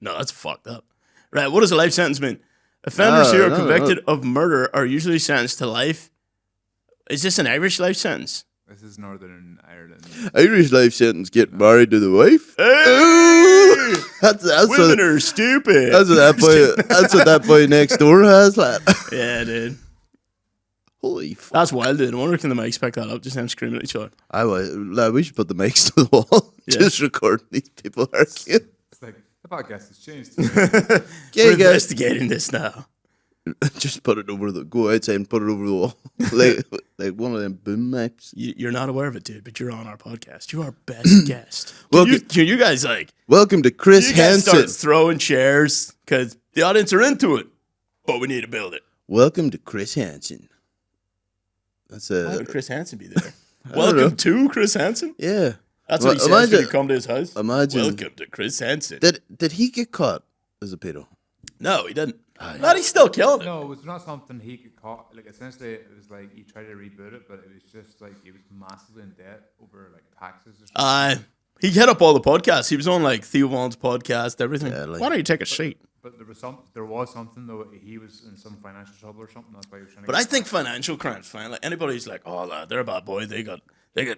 B: No, that's fucked up. Right, what does a life sentence mean? Offenders who are convicted of murder are usually sentenced to life. Is this an Irish life sentence?
C: This is Northern Ireland.
A: Irish life sentence, get married to the wife.
B: Hey!
A: That's
B: Women
A: what,
B: are stupid.
A: that's what that boy next door has, lad.
B: Yeah, dude.
A: Holy fuck.
B: That's wild, dude. I wonder can the mics pick that up? Just them screaming at each other.
A: Lad, we should put the mics to the wall.
B: Yeah.
A: Just recording these people arguing.
C: It's like, the podcast has changed.
B: We're investigating this now.
A: Just put it over go outside and put it over the wall. like one of them boom mics.
B: You're not aware of it, dude, but you're on our podcast. You're our best guest. Can you guys
A: Welcome to Chris
B: you guys
A: Hansen.
B: start throwing chairs because the audience are into it, but we need to build it.
A: Welcome to Chris Hansen. That's
B: Why would Chris Hansen be there?
A: don't
B: Welcome
A: know.
B: to Chris Hansen?
A: Yeah.
B: That's what he says when you come to his house.
A: Imagine.
B: Welcome to Chris Hansen.
A: Did he get caught as a pedo?
B: No, he didn't. Not he's still killing it.
C: No, it was not something he could caught. Like, essentially, it was like he tried to reboot it, but it was just like he was massively in debt over like taxes or something.
B: He hit up all the podcasts. He was on like Theo Vaughn's podcast, everything.
A: Yeah, like-
B: Why don't you take a seat?
C: But there was something though. He was in some financial trouble or something. That's why he was trying to.
B: But
C: get
B: I think
C: back.
B: financial crime's fine. Like anybody who's like, oh lad, they're a bad boy. They got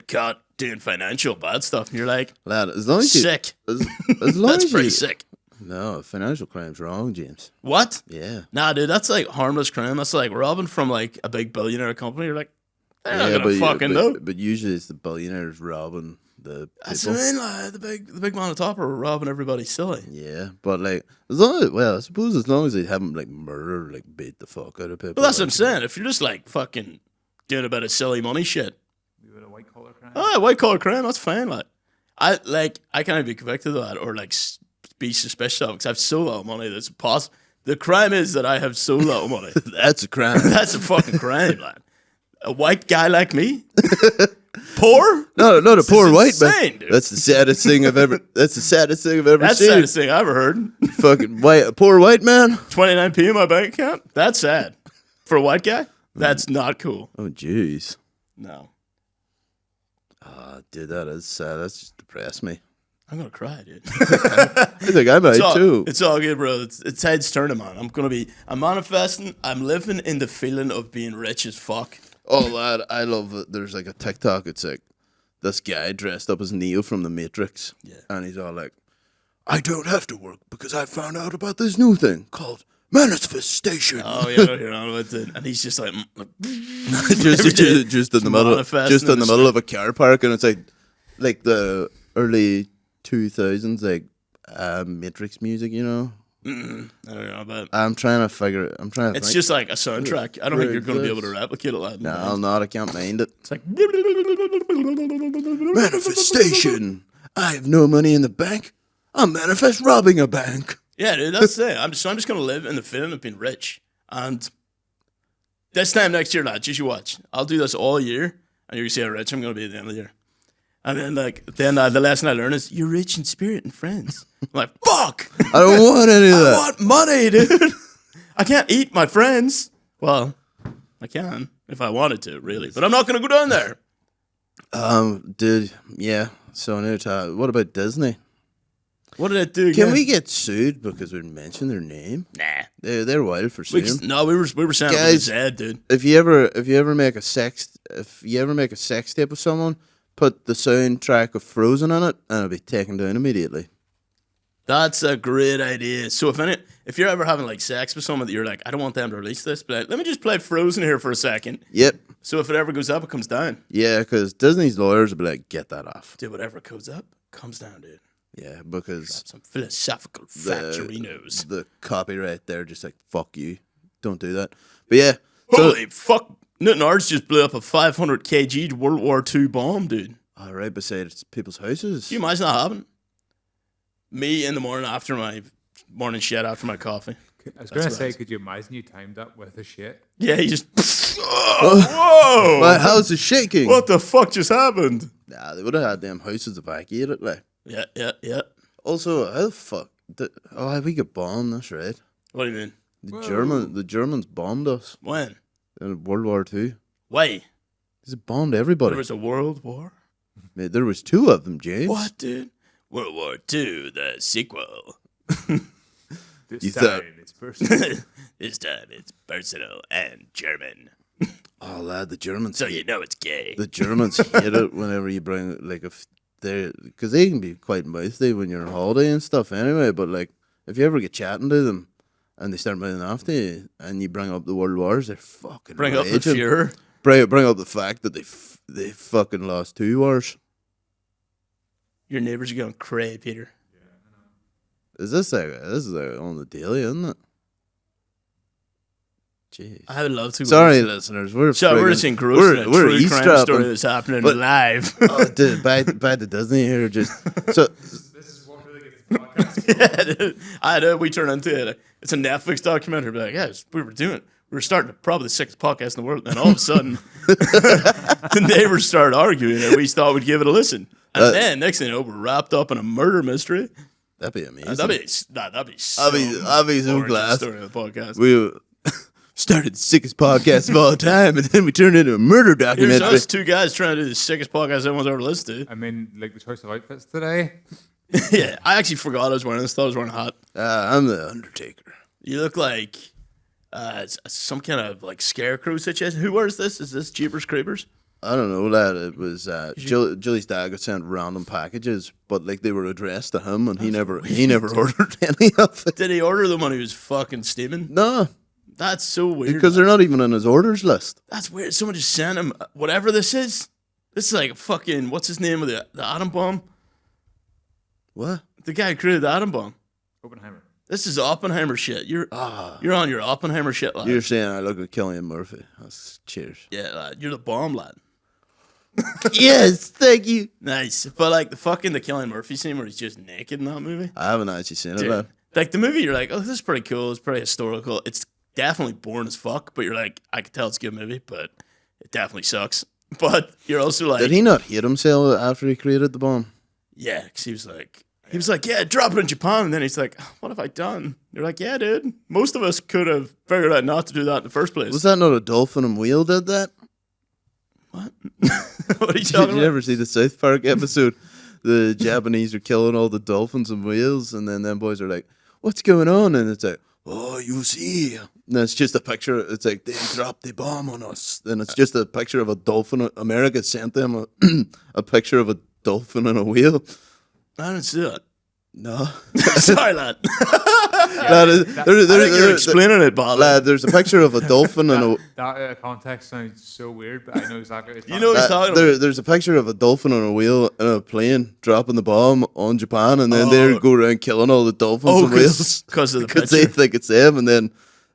B: caught doing financial bad stuff. And you're like,
A: Lad, as long as you...
B: sick.
A: As long
B: That's
A: as
B: pretty
A: you,
B: sick.
A: No, financial crime's wrong, James.
B: What?
A: Yeah.
B: Nah, dude, that's like harmless crime. That's like robbing from like a big billionaire company. You're like, they're not gonna fucking know.
A: But usually it's the billionaires robbing the
B: That's
A: people.
B: what I mean. Like the big man on top are robbing everybody silly.
A: Yeah, but like as long as I suppose as long as they haven't like murdered, like beat the fuck out of people.
B: But that's what I'm
A: like,
B: saying. If you're just like fucking doing a bit of silly money shit,
C: You had a white collar crime.
B: oh, white collar crime, that's fine. Like, I can't be convicted of that or like be suspicious of it because I have so little money that's possible. The crime is that I have so little money.
A: That's a crime.
B: That's a fucking crime, lad. A white guy like me, poor.
A: No, not a poor white
B: insane,
A: man.
B: dude.
A: That's the saddest thing I've ever. That's the saddest thing I've ever
B: That's the
A: seen.
B: saddest thing I ever heard.
A: Fucking a poor white man.
B: 29p in my bank account. That's sad for a white guy. That's not cool.
A: Oh jeez.
B: No,
A: Dude, that is sad. That's just depressed me.
B: I'm gonna cry, dude.
A: I think I might too.
B: It's all good, bro. It's heads turning, man. I'm manifesting. I'm living in the feeling of being rich as fuck.
A: Oh, lad, I love it. There's like a TikTok. It's like this guy dressed up as Neo from The Matrix.
B: Yeah.
A: And he's all like, I don't have to work because I found out about this new thing called manifestation.
B: Oh yeah, I don't hear on about it. And he's just like
A: just in the middle,
B: manifesting
A: just in
B: in
A: the
B: the
A: middle of a car park, and it's like the early 2000s, like Matrix music, you know.
B: I don't know about it.
A: I'm trying to
B: It's
A: think.
B: just like a soundtrack. I don't think
A: Where
B: you're going to be
A: it
B: able to replicate it. Like,
A: No, I'll not. I can't mind it.
B: It's like
A: Manifestation. I have no money in the bank. I'll manifest robbing a bank.
B: Yeah, dude, that's it. I'm just going to live in the feeling of being rich. And this time next year, lads, you should watch. I'll do this all year, and you're going to see how rich I'm going to be at the end of the year. And then, the lesson I learned is you're rich in spirit and friends. I'm like, fuck!
A: I don't want any of that.
B: I want money, dude. I can't eat my friends. Well, I can if I wanted to, really, but I'm not going to go down there.
A: Dude, yeah. So new talk. What about Disney?
B: What did it do?
A: Can
B: again?
A: we get sued because we mentioned their name?
B: Nah.
A: They're wild for
B: We
A: suing.
B: no, we were saying it
A: Guys,
B: was Zed, dude.
A: If you ever make a sex tape with someone, put the soundtrack of Frozen on it, and it'll be taken down immediately.
B: That's a great idea. So if you're ever having like sex with someone that you're like, I don't want them to release this, but let me just play Frozen here for a second.
A: Yep.
B: So if it ever goes up, it comes down.
A: Yeah, because Disney's lawyers will be like, get that off.
B: Dude, whatever goes up, comes down, dude.
A: Yeah, because
B: Some philosophical factorinos.
A: the copyright there just like, fuck you. Don't do that. But yeah. So,
B: Holy fuck. Nothing ours just blew up a 500 kg World War II bomb, dude.
A: all right, beside people's houses.
B: Can you imagine that happening? Me in the morning after my morning shit after my coffee.
C: I was going to say, could you imagine you timed that with a shit?
B: Yeah, he just. Whoa!
A: My house is shaking.
B: What the fuck just happened?
A: Nah, they would have had them houses evacuated. Like.
B: Yeah.
A: Also, how the fuck? We got bombed. That's right.
B: What do you mean?
A: The Germans bombed us
B: When?
A: in World War II.
B: Why?
A: They bombed everybody.
B: There was a world war?
A: Mate, there was 2 of them, James.
B: What, dude? World War II, the sequel.
C: This
A: thought-
C: time it's personal.
B: This time it's personal and German.
A: Oh, lad, the Germans.
B: So you know it's gay.
A: The Germans hate it whenever you bring like if because they can be quite mouthy when you're on holiday and stuff anyway. But like if you ever get chatting to them and they start mouthing off to you and you bring up the world wars, they're fucking
B: Bring up the
A: raging.
B: Fuhrer.
A: Bring up the fact that they fucking lost 2 wars.
B: Your neighbors are going cray, Peter.
A: This is like on the daily, isn't it? Jeez.
B: I would love to.
A: Sorry, listeners. We're
B: just engrossed in a
A: we're
B: true crime
A: eavesdropping.
B: story that's happening
A: But-
B: live.
A: Oh, dude, back to Disney here. Just so
C: This is what really gets the podcast.
B: Yeah, dude. I know we turn into it. It's a Netflix documentary. Be like, yeah, we were starting probably the sickest podcast in the world, and all of a sudden, the neighbors started arguing, and we thought we'd give it a listen. And then next thing you know, we're wrapped up in a murder mystery.
A: that'd be amazing.
B: That'd be so
A: I'd be so
B: origin
A: glad.
B: story of the podcast.
A: We started the sickest podcast of all time, and then we turned into a murder
B: Here's
A: documentary.
B: us 2 guys trying to do the sickest podcast anyone's ever listened
C: I mean, like the choice of outfits today.
B: to. Yeah, I actually forgot I was wearing this. Thought I was wearing a hat.
A: I'm the Undertaker.
B: You look like some kind of like scarecrow situation. Who wears this? Is this Jeepers Creepers?
A: I don't know, lad. It was Julie's dad got sent random packages, but like they were addressed to him, and he never ordered any of it.
B: Did he order them when he was fucking steaming?
A: No,
B: That's so weird.
A: because they're not even on his orders list.
B: That's weird. Someone just sent him whatever this is. This is like a fucking what's his name of the atom bomb?
A: What?
B: The guy who created the atom bomb.
C: Oppenheimer.
B: This is Oppenheimer shit. You're on your Oppenheimer shit, lad.
A: You're saying I look like Cillian Murphy? That's cheers.
B: Yeah, lad. You're the bomb, lad.
A: Yes, thank you.
B: Nice. But like the Cillian Murphy scene where he's just naked in that movie.
A: I haven't actually seen it,
B: Dude,
A: lad.
B: like the movie, you're like, oh, this is pretty cool. It's pretty historical. It's definitely boring as fuck, but you're like, I can tell it's a good movie, but it definitely sucks. But you're also like,
A: Did he not hate himself after he created the bomb?
B: yeah, because he was like, yeah, drop it in Japan. And then he's like, what have I done? You're like, yeah, dude. Most of us could have figured out not to do that in the first place.
A: Was that not a dolphin and whale did that?
B: What? What are you
A: Did
B: talking
A: you
B: about?
A: ever see the South Park episode? The Japanese are killing all the dolphins and whales, and then them boys are like, what's going on? And it's like, oh, you see. And it's just a picture. It's like, they dropped the bomb on us. And it's just a picture of a dolphin. America sent them a picture of a dolphin and a whale.
B: I didn't see that.
A: No.
B: Sorry, lad.
A: Lad,
B: I think you're explaining it, Bob.
A: lad, there's a picture of a dolphin and a...
C: That out of context sounds so weird, but I know exactly what
B: You know what he's talking about.
A: There's a picture of a dolphin on a wheel in a plane dropping the bomb on Japan, and then they go around killing all the dolphins and whales
B: because of the
A: because they
B: picture.
A: think it's them, and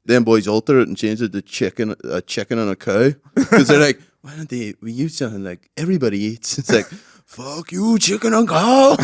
A: then boys alter it and change it to chicken and a cow because they're like, why don't we use something like everybody eats? It's like, fuck you, chicken and cow.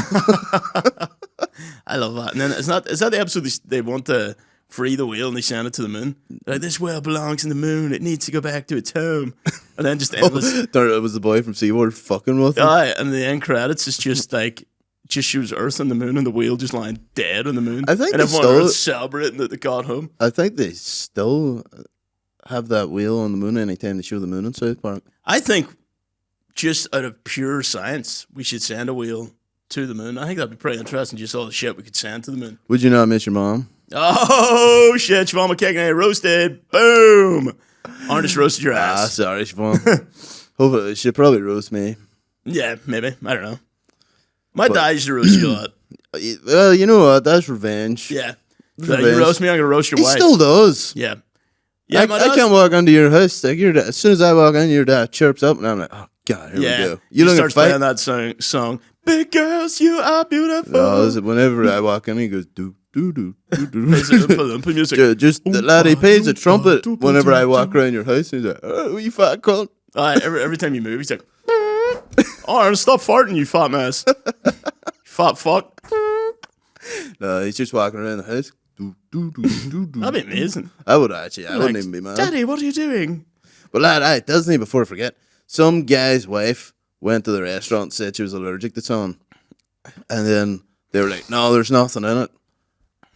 B: I love that. And then is that the episode they want to free the whale and they send it to the moon? They're like, this whale belongs in the moon. It needs to go back to its home. And then just endless.
A: It was the boy from SeaWorld fucking with him.
B: Aye, and the end credits is just like just shows Earth and the moon and the whale just lying dead on the moon.
A: I think
B: and
A: they
B: everyone
A: still-
B: was celebrating that they got home.
A: I think they still have that wheel on the moon anytime they show the moon in South Park.
B: I think just out of pure science, we should send a wheel to the moon. I think that'd be pretty interesting. Just all the shit we could send to the moon.
A: Would you not miss your mom?
B: Oh shit! Siobhan McKagan roasted. Boom. Arnish roasted your ass.
A: Sorry, Siobhan. Hopefully, she'll probably roast me.
B: Yeah, maybe. I don't know. My dad used to roast you a lot.
A: Well, you know what? That's revenge.
B: Yeah. So
A: Revenge.
B: you roast me, I'm gonna roast your
A: He
B: wife.
A: still does.
B: Yeah. Yeah,
A: I can't walk into your house. Like as soon as I walk in, your dad chirps up, and I'm like, oh god, here we go.
B: You
A: looking
B: start
A: to fight?
B: playing that song. Big girls, you are beautiful.
A: No, is it whenever I walk in, he goes do do do do do.
B: Music.
A: Just the lad, he plays the trumpet whenever I walk around your house. He's like, oh, you fat cunt.
B: Every time you move, he's like, oh, Aaron, stop farting, you fat mess. Fat fuck.
A: No, he's just walking around the house. Do, do, do, do, do.
B: That'd be amazing.
A: I would actually. I wouldn't even be mad.
B: Daddy, what are you doing?
A: But lad, Disney, before I forget, some guy's wife went to the restaurant and said she was allergic to something. And then they were like, no, there's nothing in it.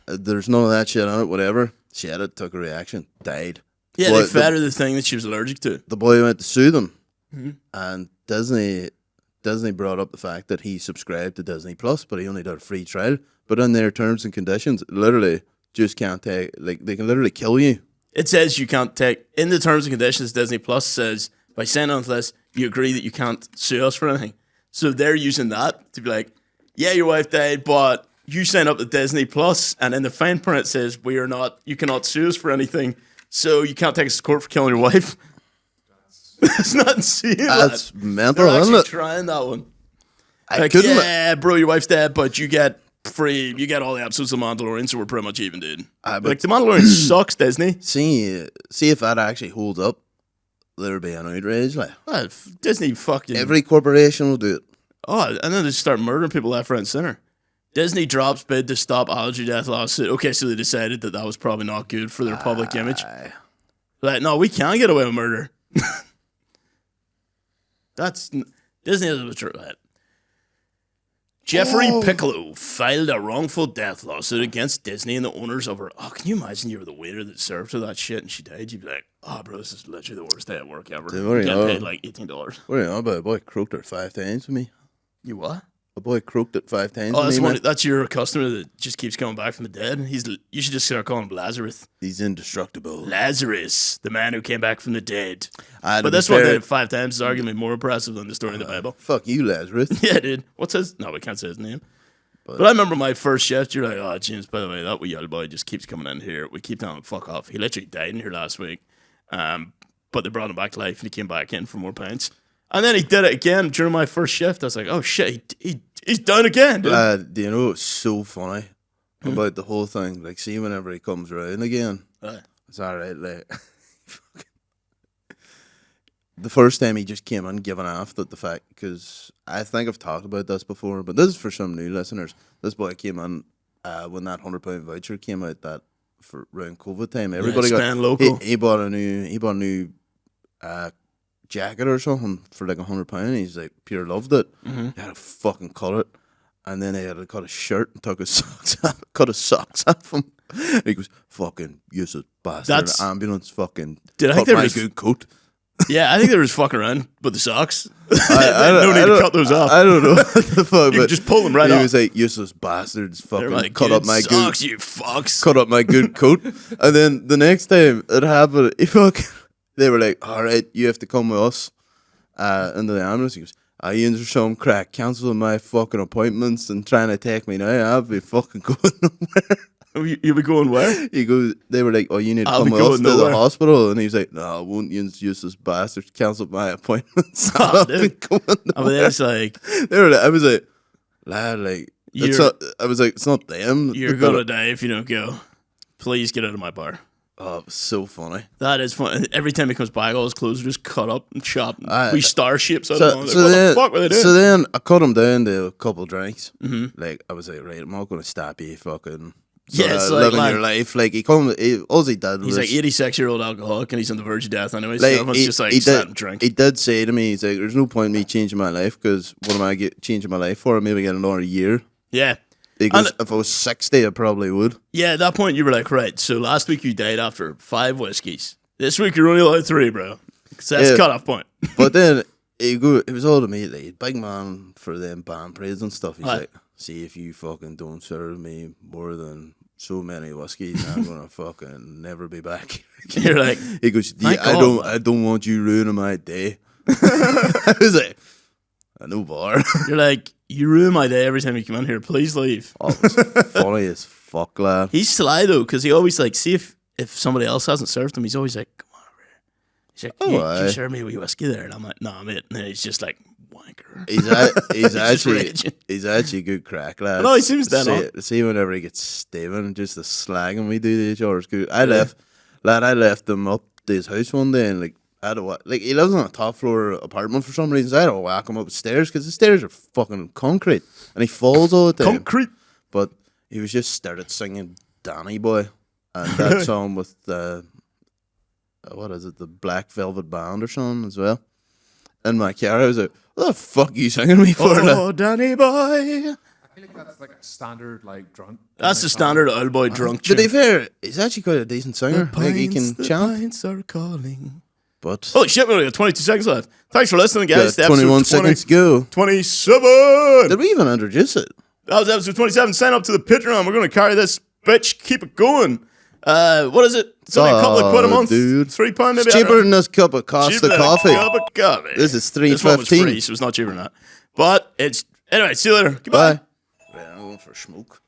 A: There's none of that shit in it, whatever. She had it, took a reaction, died.
B: Yeah, they fed her the thing that she was allergic to.
A: The boy went to sue them. Mm-hmm. And Disney brought up the fact that he subscribed to Disney Plus, but he only did a free trial. But in their terms and conditions, literally just can't take, like, they can literally kill you.
B: It says you can't take, in the terms and conditions, Disney Plus says, by signing on to this, you agree that you can't sue us for anything. So they're using that to be like, yeah, your wife died, but you signed up to Disney Plus, and in the fine print it says you cannot sue us for anything, so you can't take us to court for killing your wife. It's not insane.
A: That's mental,
B: They're
A: isn't
B: actually
A: it?
B: trying that one.
A: I
B: Like,
A: couldn't.
B: yeah, bro, your wife's dead, but you get all the episodes of Mandalorian, so we're pretty much even, dude. Like, the Mandalorian sucks, Disney.
A: See if that actually holds up, there'd be an outrage. Like,
B: Well, Disney fucking...
A: every corporation will do it.
B: Oh, and then they start murdering people left, right, and center. Disney drops bid to stop allergy death lawsuit. Okay, so they decided that was probably not good for their public image. Like, no, we can't get away with murder. Disney is what's right. Jeffrey Piccolo filed a wrongful death lawsuit against Disney and the owners of her. Oh, can you imagine you were the waiter that served her that shit and she died? You'd be like, oh, bro, this is literally the worst day at work ever.
A: Dude,
B: Get paid like $18.
A: What are you on about? A boy croaked it 5 times with me.
B: You what?
A: A boy croaked it 5 times
B: Oh,
A: with me.
B: that's your customer that just keeps coming back from the dead. You should just start calling him Lazarus.
A: He's indestructible.
B: Lazarus, the man who came back from the dead.
A: To
B: But
A: be
B: this one
A: fair-
B: did it 5 times is arguably more impressive than the story in the Bible.
A: Fuck you, Lazarus.
B: Yeah, dude. What's his? No, we can't say his name. But I remember my first shift. You're like, oh, James, by the way, that wee yellow boy just keeps coming in here. We keep telling him, fuck off. He literally died in here last week. But they brought him back to life and he came back in for more pints. And then he did it again during my first shift. I was like, oh, shit, he's done again, dude.
A: Do you know what's so funny about the whole thing? Like, see, whenever he comes around again, it's all right. Like, the first time he just came in giving off that the fact, because I think I've talked about this before, but this is for some new listeners. This boy came in when that £100 voucher came out that for around COVID time. Everybody
B: spend local.
A: He bought a new jacket or something for like £100. He's like pure loved it.
B: Mm-hmm.
A: He had to fucking cut it, and then he had to cut his shirt and took his socks off, cut his socks off him. He goes, fucking useless bastard. Ambulance fucking
B: Did I
A: cut
B: think there
A: my
B: was-
A: good coat.
B: Yeah, I think they were just fucking around with the socks.
A: I
B: no need to
A: don't-
B: cut those off.
A: I don't know what the fuck.
B: You
A: but
B: just pull them right
A: he
B: off.
A: was like, useless bastards,
B: They're
A: fucking
B: like,
A: cut up my
B: socks,
A: good,
B: you fucks.
A: cut up my good coat. And then the next time it happened, they were like, all right, you have to come with us into the ambulance. He goes, Ian's or some crack, cancelling my fucking appointments and trying to take me now. I'll be fucking going nowhere.
B: You'll be going where?
A: He goes, they were like, oh, you need to
B: I'll
A: come
B: be
A: with us
B: going
A: to
B: nowhere.
A: the hospital. And he's like, no, I won't use useless bastards, cancel my appointments.
B: Oh,
A: I'll be
B: dude.
A: going
B: I mean, it's like,
A: They were like, I was like, lad, like, it's
B: You're-
A: not, I was like, it's not them.
B: you're
A: But-
B: going to die if you don't go. Please get out of my bar.
A: Oh, it was so funny.
B: That is fun. Every time he comes back, all his clothes are just cut up and chopped.
A: Aye.
B: We star shapes out of
A: So,
B: them. Like,
A: so
B: what
A: then,
B: the fuck were they doing?
A: so then I cut him down to a couple of drinks.
B: Mm-hmm.
A: Like, I was like, right, I'm not going to stop you fucking
B: Yeah, it's like,
A: living
B: man,
A: your life. Like, all he did
B: he's
A: was,
B: like 86-year-old alcoholic and he's on the verge of death anyway.
A: like,
B: So everyone's just like, sat and drink.
A: he did say to me, he's like, there's no point in me changing my life because what am I changing my life for? Maybe get another year.
B: Yeah.
A: He goes,
B: And-
A: if I was 60, I probably would.
B: Yeah, at that point, you were like, right, so last week you died after 5 whiskeys. This week you're only allowed 3, bro. 'Cause that's
A: Yeah.
B: the cutoff point.
A: But then it was all to me, like, big man for them band praise and stuff. He's
B: Aye.
A: like, see, if you fucking don't serve me more than so many whiskeys, I'm gonna fucking never be back.
B: You're like,
A: He goes,
B: Thank
A: yeah,
B: God,
A: I don't want you ruining my day. I was like, I know, bar.
B: you're like, you ruin my day every time you come in here. Please leave.
A: Oh, it was funny as fuck, lad.
B: He's sly though, because he always like, see if somebody else hasn't served him, he's always like, come on over here. He's like, can you serve me a wee whiskey there? And I'm like, no, mate. And then he's just like, wanker.
A: He's actually a good crack, lad.
B: No, he seems dead on.
A: See, whenever he gets Steven, just the slagging we do to each other is good. I left him up to his house one day, and like, I had to he lives on a top floor apartment for some reason. So I had to whack him up the stairs because the stairs are fucking concrete, and he falls all the time.
B: Concrete.
A: But he was just started singing Danny Boy and that song with the what is it, the Black Velvet Band or something as well. In my car, I was like, "What the fuck are you singing me for?"
B: Oh, Danny Boy.
C: I feel like that's like a standard like drunk.
B: That's the standard old boy drunk.
A: To be fair, he's actually quite a decent singer. Like he can
B: the
A: chant.
B: pints are calling.
A: But
B: holy shit, we only got 22 seconds left. Thanks for listening, guys.
A: got 21 seconds to go.
B: 27.
A: Did we even introduce it?
B: That was episode 27. Sign up to the Patreon. We're going to carry this bitch. Keep it going. What is it? It's only a couple of quid a month.
A: Dude.
B: £3 maybe.
A: It's cheaper than this cup of Costa coffee.
B: Cup of coffee.
A: This is
B: This one was
A: $3.15.
B: free, so it's not cheaper than that. But it's... Anyway, see you later. Goodbye.
A: Bye. Right, I'm going for a smoke.